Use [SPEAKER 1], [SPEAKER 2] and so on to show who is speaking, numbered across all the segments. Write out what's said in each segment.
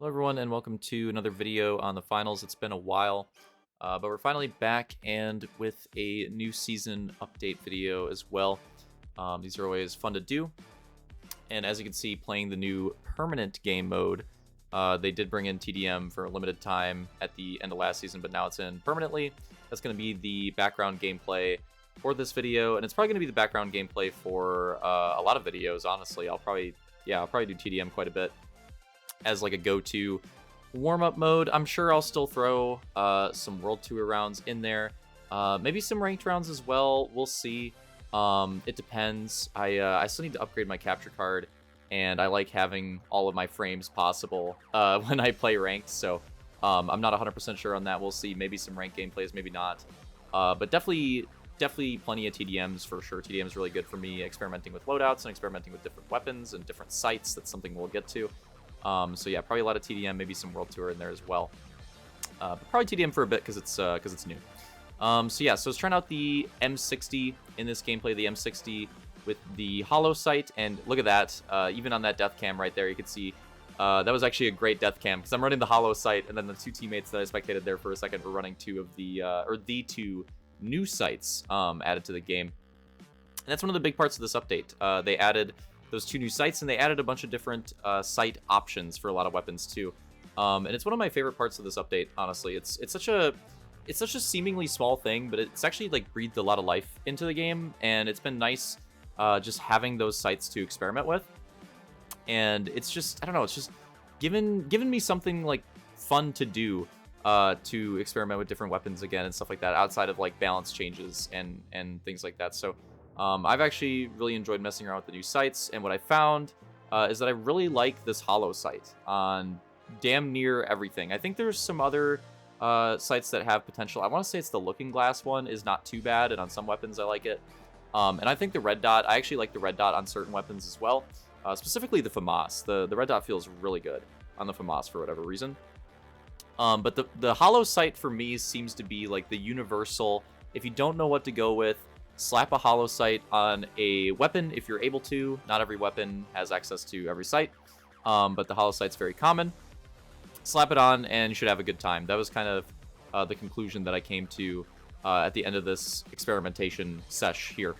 [SPEAKER 1] Hello everyone and welcome to another video on the finals. It's been a while, but we're finally back and with a new season update video as well. These are always fun to do. And as you can see, playing the new permanent game mode, they did bring in TDM for a limited time at the end of last season, but now it's in permanently. That's going to be the background gameplay for this video, and it's probably going to be the background gameplay for a lot of videos, honestly. I'll probably do TDM quite a bit as like a go-to warm-up mode. I'm sure I'll still throw some World Tour rounds in there, maybe some ranked rounds as well. We'll see. It depends. I still need to upgrade my capture card, and I like having all of my frames possible when I play ranked, so I'm not 100% sure on that. We'll see. Maybe some ranked gameplays, maybe not, but definitely plenty of TDMs for sure. TDM is really good for me, experimenting with loadouts and experimenting with different weapons and different sites. That's something we'll get to. So yeah, probably a lot of TDM, maybe some World Tour in there as well. But probably TDM for a bit because it's new. So yeah, so let's try out the M60 in this gameplay, the M60 with the hollow sight, and look at that. Even on that death cam right there, you can see that was actually a great death cam because I'm running the hollow sight, and then the two teammates that I spectated there for a second were running two of the two new sights added to the game. And that's one of the big parts of this update. They added those two new sights, and they added a bunch of different sight options for a lot of weapons too. And it's one of my favorite parts of this update, honestly. It's such a seemingly small thing, but it's actually like breathed a lot of life into the game, and it's been nice just having those sights to experiment with. And it's just, I don't know, it's just given me something like fun to do to experiment with different weapons again and stuff like that, outside of like balance changes and things like that. So I've actually really enjoyed messing around with the new sights, and what I found is that I really like this hollow sight on damn near everything. I think there's some other sights that have potential. I want to say it's the looking glass one is not too bad, and on some weapons I like it. And I think the red dot, I actually like the red dot on certain weapons as well, specifically the FAMAS. The red dot feels really good on the FAMAS for whatever reason. But the hollow sight for me seems to be like the universal, if you don't know what to go with, slap a hollow sight on a weapon if you're able to. Not every weapon has access to every sight, but the hollow sight's very common. Slap it on and you should have a good time. That was kind of the conclusion that I came to at the end of this experimentation sesh here.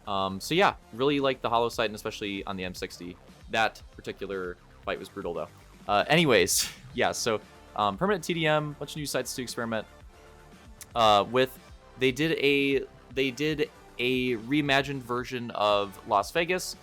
[SPEAKER 1] So yeah, really like the hollow sight, and especially on the M60. That particular fight was brutal though. Anyways, yeah, so permanent TDM, bunch of new sights to experiment with. They did a reimagined version of Las Vegas.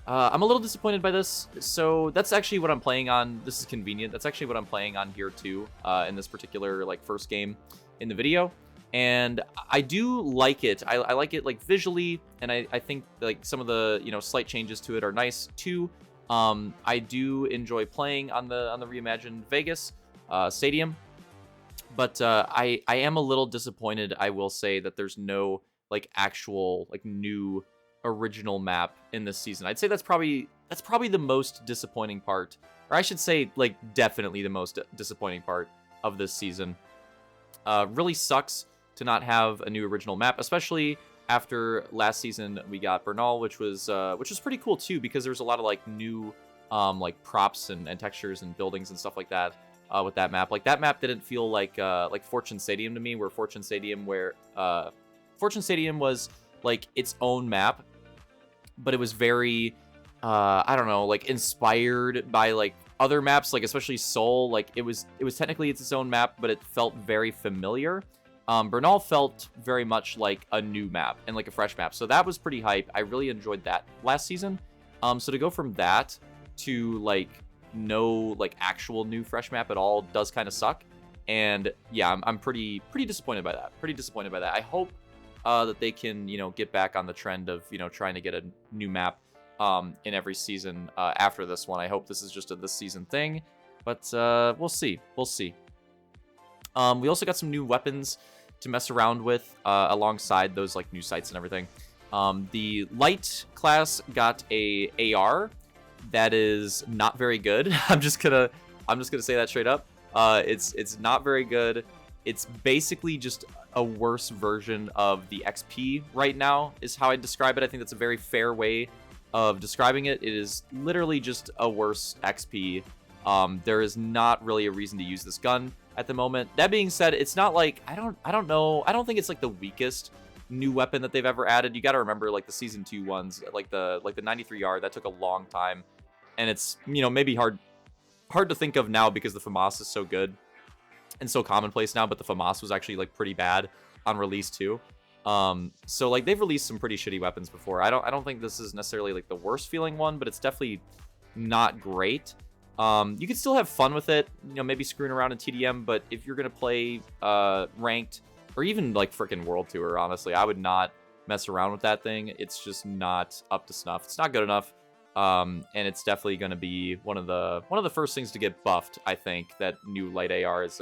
[SPEAKER 1] I'm a little disappointed by this. So that's actually what I'm playing on. This is convenient. That's actually what I'm playing on here too, in this particular like first game in the video. And I do like it. I like it like visually, and I think like some of the slight changes to it are nice too. I do enjoy playing on the reimagined Vegas stadium, but I am a little disappointed, I will say, that there's no like actual like new original map in this season. I'd say that's probably the most disappointing part, or I should say like definitely the most disappointing part of this season. Really sucks to not have a new original map, especially after last season we got Bernal, which was pretty cool too, because there's a lot of like new like props and textures and buildings and stuff like that with that map. Like that map didn't feel like Fortune Stadium to me, where Fortune Stadium was like its own map, but it was very I don't know, like inspired by like other maps, like especially Seoul. Like it was technically its own map, but it felt very familiar. Bernal felt very much like a new map and like a fresh map, so that was pretty hype. I really enjoyed that last season. So to go from that to like no like actual new fresh map at all does kind of suck. And yeah, I'm pretty disappointed by that. I hope that they can get back on the trend of trying to get a new map in every season after this one. I hope this is just a this season thing, but we'll see. We also got some new weapons to mess around with alongside those like new sights and everything. The light class got a AR that is not very good. I'm just gonna say that straight up. It's not very good. It's basically just a worse version of the XP right now, is how I describe it. I think that's a very fair way of describing it. It is literally just a worse XP There is not really a reason to use this gun at the moment. That being said, it's not like, I don't know. I don't think it's like the weakest new weapon that they've ever added. You got to remember like the season 2 ones, like the 93R, that took a long time. And it's, you know, maybe hard to think of now because the FAMAS is so good and so commonplace now, but the FAMAS was actually like pretty bad on release too. So like they've released some pretty shitty weapons before. I don't think this is necessarily like the worst feeling one, but it's definitely not great. You can still have fun with it, you know, maybe screwing around in TDM, but if you're going to play ranked or even like freaking World Tour, honestly, I would not mess around with that thing. It's just not up to snuff. It's not good enough. And it's definitely going to be one of the first things to get buffed, I think. That new light AR is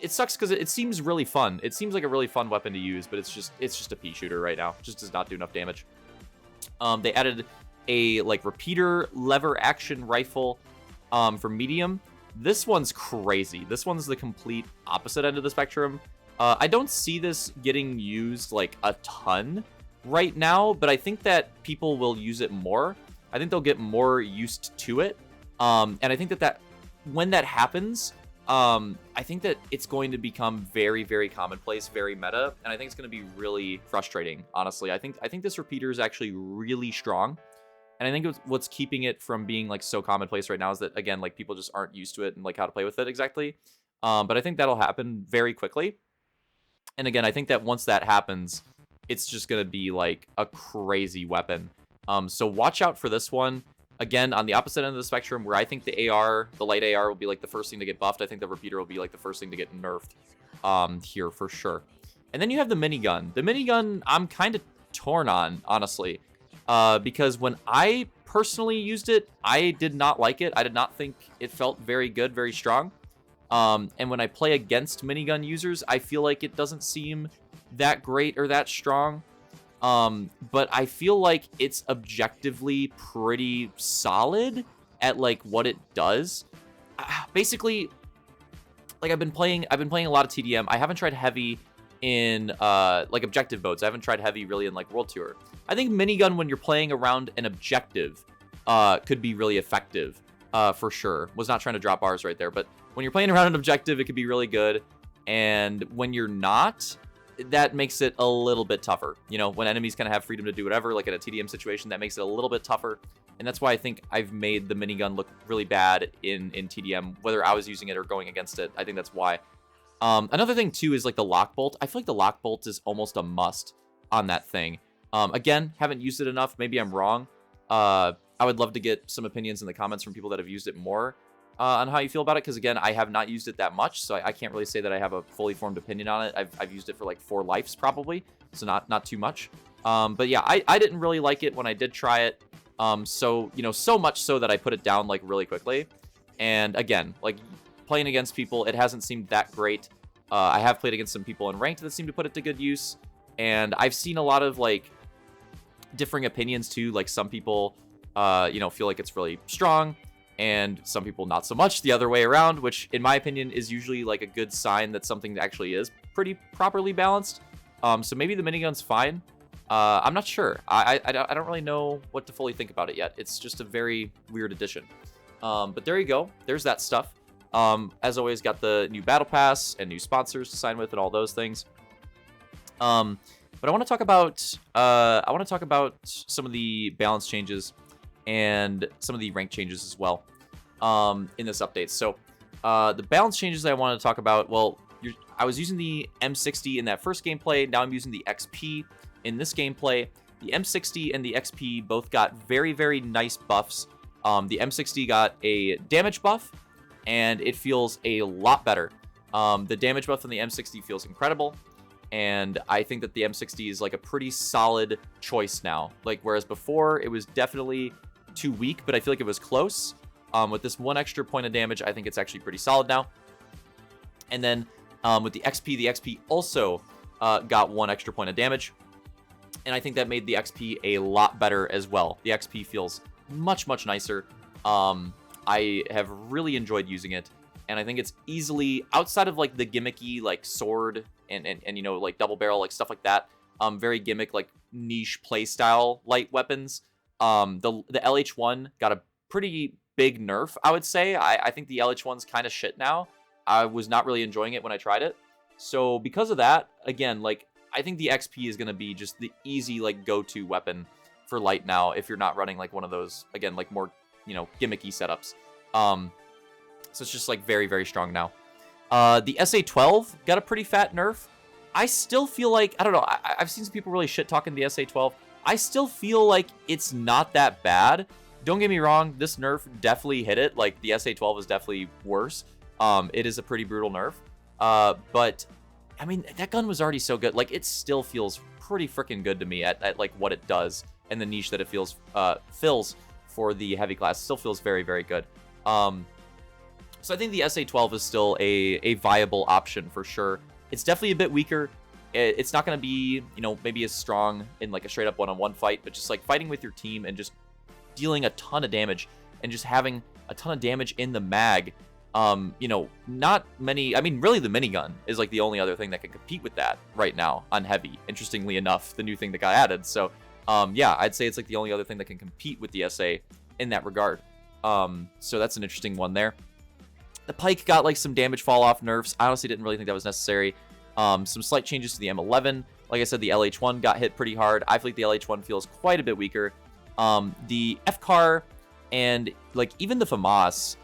[SPEAKER 1] it sucks because it seems really fun. It seems like a really fun weapon to use, but it's just a pea shooter right now. It just does not do enough damage. They added a like repeater lever action rifle for medium. This one's crazy. This one's the complete opposite end of the spectrum. I don't see this getting used like a ton right now, but I think that people will use it more. I think they'll get more used to it. And I think that when that happens, I think that it's going to become very, very commonplace, very meta, and I think it's going to be really frustrating, honestly. I think this repeater is actually really strong, and I think what's keeping it from being like so commonplace right now is that, again, like people just aren't used to it and like how to play with it exactly. But I think that'll happen very quickly. And again, I think that once that happens, it's just going to be like a crazy weapon. So watch out for this one. Again, on the opposite end of the spectrum, where I think the AR, the light AR, will be like the first thing to get buffed, I think the repeater will be like the first thing to get nerfed here for sure. And then you have the minigun. The minigun, I'm kind of torn on, honestly, because when I personally used it, I did not like it. I did not think it felt very good, very strong. And when I play against minigun users, I feel like it doesn't seem that great or that strong. But I feel like it's objectively pretty solid at like what it does. Basically, like I've been playing a lot of TDM. I haven't tried heavy in like objective modes. I haven't tried heavy really in like World Tour. I think minigun when you're playing around an objective could be really effective for sure. Was not trying to drop bars right there, but when you're playing around an objective, it could be really good. And when you're not, that makes it a little bit tougher. You know, when enemies kind of have freedom to do whatever, like in a TDM situation, that makes it a little bit tougher. And that's why I think I've made the minigun look really bad in TDM, whether I was using it or going against it. I think that's why. Another thing too is like the lock bolt. I feel like the lock bolt is almost a must on that thing. Again, haven't used it enough. Maybe I'm wrong. I would love to get some opinions in the comments from people that have used it more on how you feel about it, because again, I have not used it that much, so I can't really say that I have a fully formed opinion on it. I've used it for like 4 lives probably, so not too much. But yeah, I didn't really like it when I did try it. So you know, so much so that I put it down like really quickly. And again, like playing against people, it hasn't seemed that great. I have played against some people in ranked that seem to put it to good use, and I've seen a lot of like differing opinions too. Like some people, you know, feel like it's really strong, and some people not so much the other way around, which in my opinion is usually like a good sign that something actually is pretty properly balanced. So maybe the minigun's fine. I'm not sure. I don't really know what to fully think about it yet. It's just a very weird addition. But there you go. There's that stuff. As always, got the new battle pass and new sponsors to sign with and all those things. But I want to talk about some of the balance changes and some of the rank changes as well in this update. So the balance changes that I wanted to talk about, well, I was using the M60 in that first gameplay. Now I'm using the XP in this gameplay. The M60 and the XP both got very, very nice buffs. The M60 got a damage buff, and it feels a lot better. The damage buff on the M60 feels incredible, and I think that the M60 is like a pretty solid choice now. Like, whereas before, it was definitely too weak, but I feel like it was close. With this 1 extra point of damage, I think it's actually pretty solid now. And then with the XP also got 1 extra point of damage, and I think that made the XP a lot better as well. The XP feels much, much nicer. I have really enjoyed using it, and I think it's easily, outside of like the gimmicky like sword and you know, like double barrel, like stuff like that, very gimmick, like niche playstyle light weapons. The LH1 got a pretty big nerf, I would say. I think the LH1's kind of shit now. I was not really enjoying it when I tried it. So because of that, again, like, I think the XP is going to be just the easy, like, go-to weapon for light now if you're not running, like, one of those, again, like, more, you know, gimmicky setups. So it's just, like, very, very strong now. The SA-12 got a pretty fat nerf. I still feel like, I don't know, I've seen some people really shit-talking the SA-12. I still feel like it's not that bad. Don't get me wrong, this nerf definitely hit it. Like, the SA-12 is definitely worse. It is a pretty brutal nerf. But, I mean, that gun was already so good. Like, it still feels pretty freaking good to me at like, what it does and the niche that it fills for the heavy class. It still feels very, very good. So I think the SA-12 is still a viable option for sure. It's definitely a bit weaker. It's not going to be, you know, maybe as strong in like a straight up one-on-one fight, but just like fighting with your team and just dealing a ton of damage and just having a ton of damage in the mag. You know, not many, I mean, really the minigun is like the only other thing that can compete with that right now on heavy, interestingly enough, the new thing that got added. So, yeah, I'd say it's like the only other thing that can compete with the SA in that regard. So that's an interesting one there. The Pike got like some damage fall off nerfs. I honestly didn't really think that was necessary. Some slight changes to the M11. Like I said, the LH1 got hit pretty hard. I feel like the LH1 feels quite a bit weaker. The FCAR and like even the FAMAS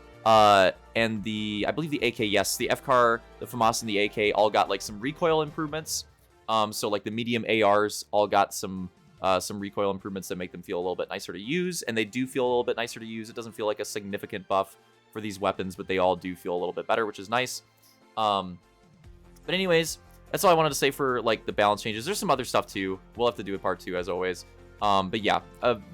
[SPEAKER 1] and the, I believe the AK, yes, the FCAR, the FAMAS, and the AK all got like some recoil improvements. So like the medium ARs all got some recoil improvements that make them feel a little bit nicer to use, and they do feel a little bit nicer to use. It doesn't feel like a significant buff for these weapons, but they all do feel a little bit better, which is nice. But anyways, that's all I wanted to say for like the balance changes. There's some other stuff too. We'll have to do a part 2 as always. But yeah,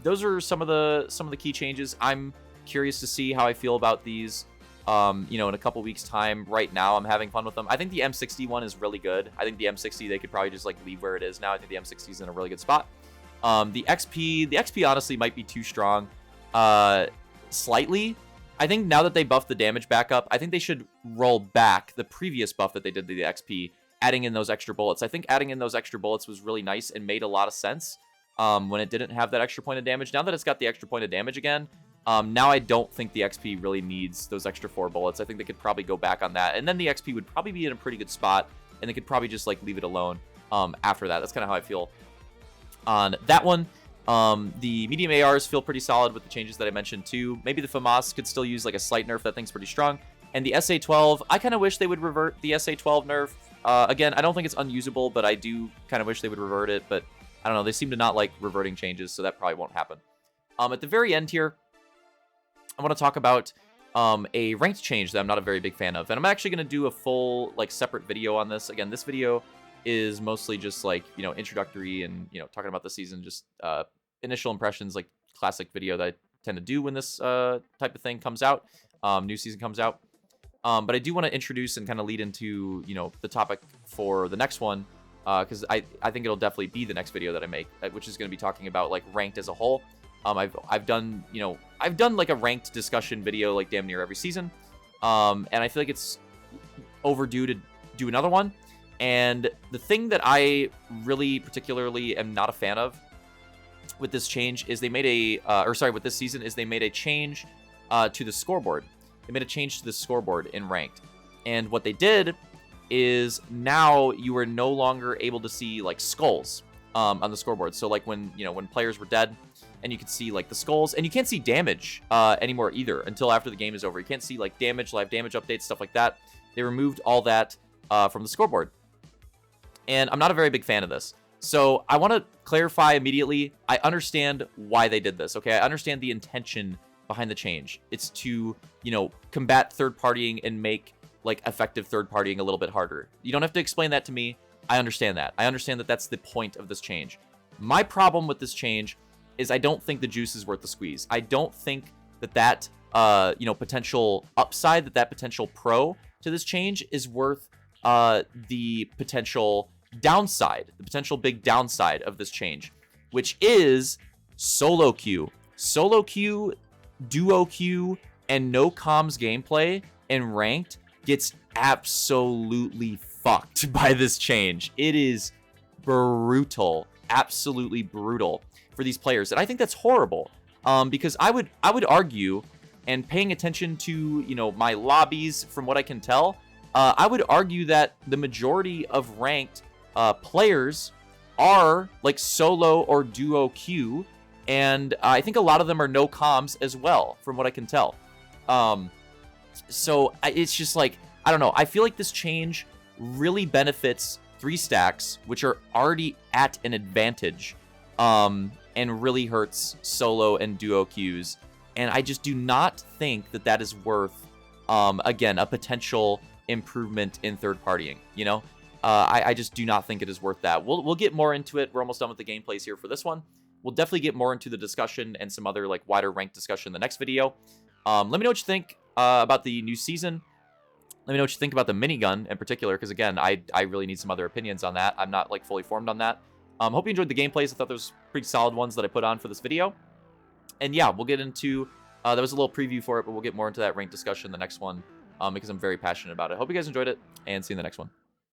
[SPEAKER 1] those are some of the key changes. I'm curious to see how I feel about these. You know, in a couple weeks time. Right now, I'm having fun with them. I think the M60 one is really good. I think the M60, they could probably just like leave where it is now. I think the M60 is in a really good spot. The XP honestly might be too strong, slightly. I think now that they buffed the damage back up, I think they should roll back the previous buff that they did to the XP, adding in those extra bullets. I think adding in those extra bullets was really nice and made a lot of sense when it didn't have that extra point of damage. Now that it's got the extra point of damage again, now I don't think the XP really needs those extra 4 bullets. I think they could probably go back on that. And then the XP would probably be in a pretty good spot, and they could probably just like leave it alone after that. That's kind of how I feel on that one. The medium ARs feel pretty solid with the changes that I mentioned too. Maybe the FAMAS could still use like a slight nerf. That thing's pretty strong. And the SA-12, I kind of wish they would revert the SA-12 nerf. Again, I don't think it's unusable, but I do kind of wish they would revert it. But I don't know. They seem to not like reverting changes, so that probably won't happen. At the very end here, I want to talk about a ranked change that I'm not a very big fan of. And I'm actually going to do a full like separate video on this. Again, this video is mostly just like, you know, introductory and, you know, talking about the season, just initial impressions, like classic video that I tend to do when this type of thing comes out, new season comes out. But I do want to introduce and kind of lead into, you know, the topic for the next one, because I think it'll definitely be the next video that I make, which is going to be talking about like ranked as a whole. I've done, you know, I've done like a ranked discussion video like damn near every season, and I feel like it's overdue to do another one. And the thing that I really particularly am not a fan of with this change is they made with this season is they made a change to the scoreboard. They made a change to the scoreboard in ranked. And what they did is now you are no longer able to see like skulls on the scoreboard. So like when, you know, when players were dead and you could see like the skulls, and you can't see damage anymore either until after the game is over. You can't see like damage, live damage updates, stuff like that. They removed all that from the scoreboard. And I'm not a very big fan of this. So I want to clarify immediately. I understand why they did this. Okay, I understand the intention behind the change. It's to, you know, combat third partying and make like effective third partying a little bit harder. You don't have to explain that to me. I understand that. I understand that that's the point of this change. My problem with this change is I don't think the juice is worth the squeeze. I don't think that you know, potential upside, that potential pro to this change is worth the potential downside, the potential big downside of this change, which is solo queue. Solo queue, duo queue, and no comms gameplay in ranked gets absolutely fucked by this change. It is brutal, absolutely brutal for these players, and I think that's horrible. Because I would argue and paying attention to, you know, my lobbies, from what I can tell, I would argue that the majority of ranked players are like solo or duo queue, and I think a lot of them are no comms as well, from what I can tell. So it's just like, I don't know. I feel like this change really benefits 3 stacks, which are already at an advantage, and really hurts solo and duo queues. And I just do not think that that is worth, again, a potential improvement in third partying, you know? I just do not think it is worth that. We'll get more into it. We're almost done with the gameplays here for this one. We'll definitely get more into the discussion and some other like wider ranked discussion in the next video. Let me know what you think about the new season. Let me know what you think about the minigun in particular, because again, I really need some other opinions on that. I'm not like fully formed on that. Hope you enjoyed the gameplays. I thought those pretty solid ones that I put on for this video. And yeah, we'll get into, that was a little preview for it, but we'll get more into that ranked discussion in the next one, because I'm very passionate about it. Hope you guys enjoyed it, and see you in the next one.